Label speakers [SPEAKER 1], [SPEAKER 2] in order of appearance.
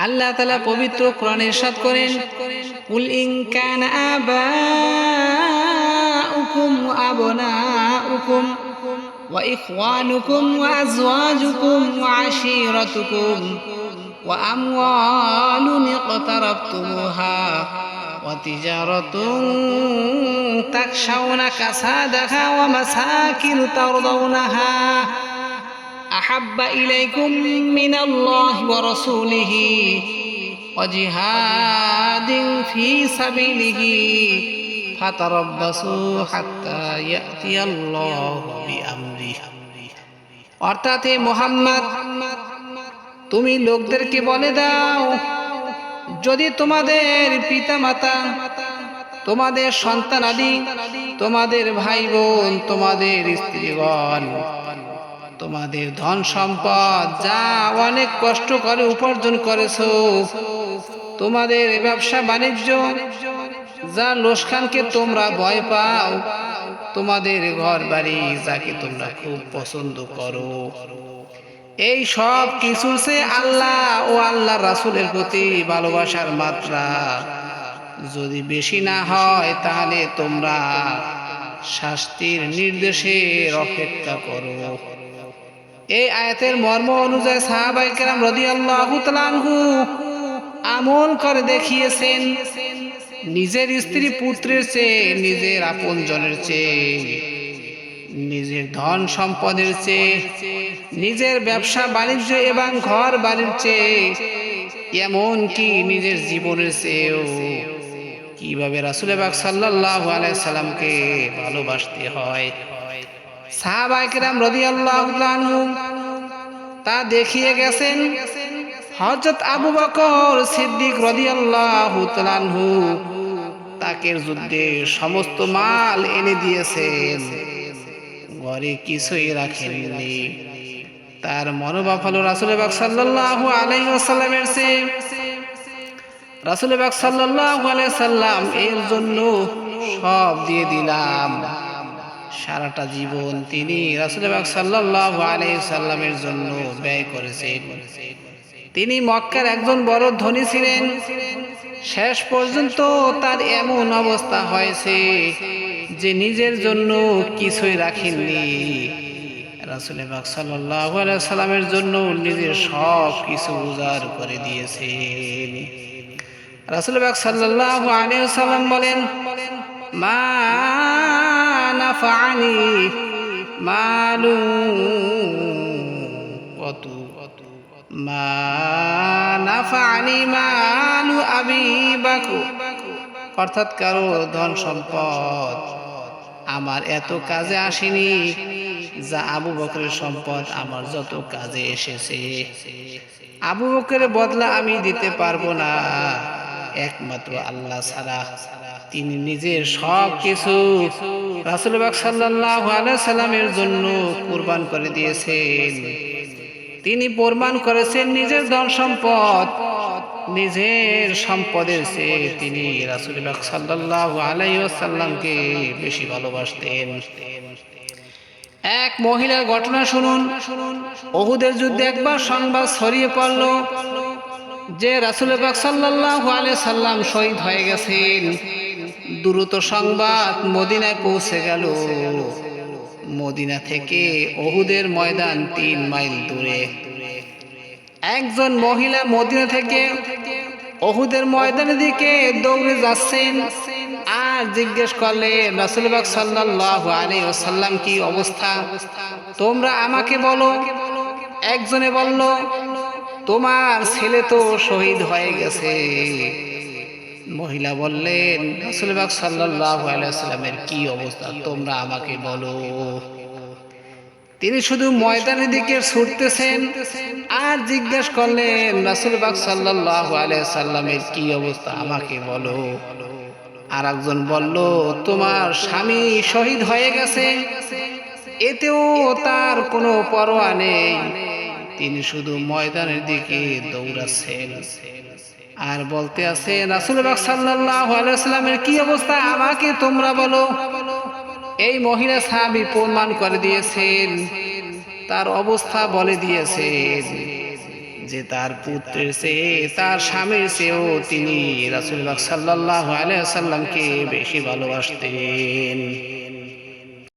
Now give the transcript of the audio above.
[SPEAKER 1] আল্লাহ তাআলা পবিত্র কোরআনে ইরশাদ করেন, কুল ইন কানা আবাউকুম ওয়া আবনাউকুম ওয়া ইখওয়ানুকুম ওয়া আজওয়াজুকুম ওয়া আশীরাতুকুম ওয়া আমওয়ালুন ইকতারাফতুমুহা ওয়া তিজারাতুন তাখশাউনা কাসাদাহা ওয়া মাসাকিন তারদাউনাহা আহাব্বা ইলাইকুম মিনাল্লাহি ওয়া রাসূলিহি ওয়া জিহাদিন ফি সাবিলিহি ফাতারাব্বাসু হাত্তা ইয়াতিয়াল্লাহু বিআমরিহি। অর্থাৎ হে মুহাম্মদ, তুমি লোকদেরকে বলে দাও, যদি তোমাদের পিতামাতা, তোমাদের সন্তানাদি, তোমাদের ভাই বোন, তোমাদের স্ত্রীগণ, তোমাদের ধন সম্পদ যা অনেক কষ্ট করে উপার্জন করেছো, তোমাদের ব্যবসা বাণিজ্য যা লোকসানকে তোমরা ভয় পাও, তোমাদের ঘর বাড়ি যাকে তোমরা খুব পছন্দ করো, এই সব কিছুর চেয়ে আল্লাহ ও আল্লাহর রাসূলের প্রতি ভালোবাসার মাত্রা যদি বেশি না হয়, তাহলে তোমরা শাস্তির নির্দেশের অপেক্ষা করো। এই আয়াতের মর্ম অনুযায়ী সাহাবায়ে কেরাম রাদিয়াল্লাহু তাআলা আনহু আমল করে দেখিয়েছেন। নিজের স্ত্রী পুত্রের চেয়ে, নিজের আপনজনের চেয়ে, নিজের ধন সম্পদের চেয়ে, নিজের ব্যবসা বাণিজ্য এবং ঘর বাড়ির চেয়ে, এমনকি নিজের জীবনের চেয়েও কিভাবে রাসূল পাক সাল্লাল্লাহু আলাইহি সাল্লামকে ভালোবাসতে হয়, সাহাবায়ে কেরাম রাদিয়াল্লাহু আনহু তা দেখিয়ে গেছেন। হযরত আবু বকর সিদ্দিক রাদিয়াল্লাহু তাআলা আনহু তাকের যুদ্ধে সমস্ত মাল এনে দিয়েছেন, ঘরে কিছুই রাখেননি। তার মনোভাব হলো রাসূল পাক সাল্লাল্লাহু আলাইহি ওয়াসাল্লামের চেয়ে রাসূল পাক সাল্লাল্লাহু আলাইহি সাল্লাম এর জন্য সব দিয়ে দিলাম। সারাটা জীবন তিনি রাসূল পাক সাল্লাল্লাহু আলাইহি সাল্লামের জন্য ব্যয় করেছেন। তিনি মক্কার একজন বড় ধনী ছিলেন। শেষ পর্যন্ত তার এমন অবস্থা হয়েছে যে নিজের জন্য কিছুই রাখেননি। রাসূল পাক সাল্লাল্লাহু আলাইহি সাল্লামের জন্য নিজের সব কিছু উজাড় করে দিয়েছেন। রাসূল পাক সাল্লাল্লাহু আলাইহি সাল্লাম বলেন, মা নাফানি মালু ওয়াতু মা নাফানি মালু আবি বকর। অর্থাৎ কারো ধন সম্পদ আমার এত কাজে আসেনি যা আবু বকরের সম্পদ আমার যত কাজে এসেছে। আবু বকরের বদলা আমি দিতে পারবো না, একমাত্র আল্লাহ ছাড়া। তিনি নিজের সব কিছু রাসূল পাক সাল্লাল্লাহু আলাইহি সাল্লামের জন্য কুরবান করে দিয়েছেন। তিনি প্রমাণ করেছেন নিজের ধন সম্পদ, নিজের সম্পদের চেয়ে তিনি রাসূল পাক সাল্লাল্লাহু আলাইহি ওয়াসাল্লামকে বেশি ভালোবাসতেন। এক মহিলার ঘটনা শুনুন। উহুদের যুদ্ধে একবার সংবাদ ছড়িয়ে পড়ল যে রাসূল পাক সাল্লাল্লাহু আলাইহি সাল্লাম শহীদ হয়ে গেছেন। দ্রুত সংবাদ মদিনায় পৌঁছে গেল। মদিনা থেকে উহুদের ময়দান 3 মাইল দূরে। একজন মহিলা মদিনা থেকে উহুদের ময়দানের দিকে দৌড়ে যাচ্ছেন আর জিজ্ঞেস করলেন, রাসূল পাক সাল্লাল্লাহু আলাইহি ওয়াসাল্লাম কি অবস্থা, তোমরা আমাকে বলো। একজনে বলল, তোমার ছেলে তো শহীদ হয়ে গেছে। মহিলা বললেন, রাসূল পাক সাল্লাল্লাহু আলাইহি ওয়াসাল্লামের কি অবস্থা, তোমরা আমাকে বলো। তিনি শুধু ময়দানের দিকে ছুটতেছেন আর জিজ্ঞেস করলেন, রাসূল পাক সাল্লাল্লাহু আলাইহি ওয়াসাল্লামের কি অবস্থা, আমাকে বলো। আর একজন বলল, তোমার স্বামী শহীদ হয়ে গেছে, এতেও তার কোনো পরোয়া নেই, তিনি শুধু ময়দানের দিকে দৌড়াচ্ছেন আর বলতে আছেন, রাসূল পাক সাল্লাল্লাহু আলাইহি ওয়াসাল্লামের কি অবস্থা, আমাকে তোমরা বলো। এই মহিলা সাহাবী প্রমাণ করে দিয়েছেন, তার অবস্থা বলে দিয়েছেন যে তার পুত্রের চেয়ে তার স্বামীর চেয়েও তিনি রাসূলুল্লাহ সাল্লাল্লাহু আলাইহি ওয়াসাল্লামকে বেশি ভালোবাসতেন।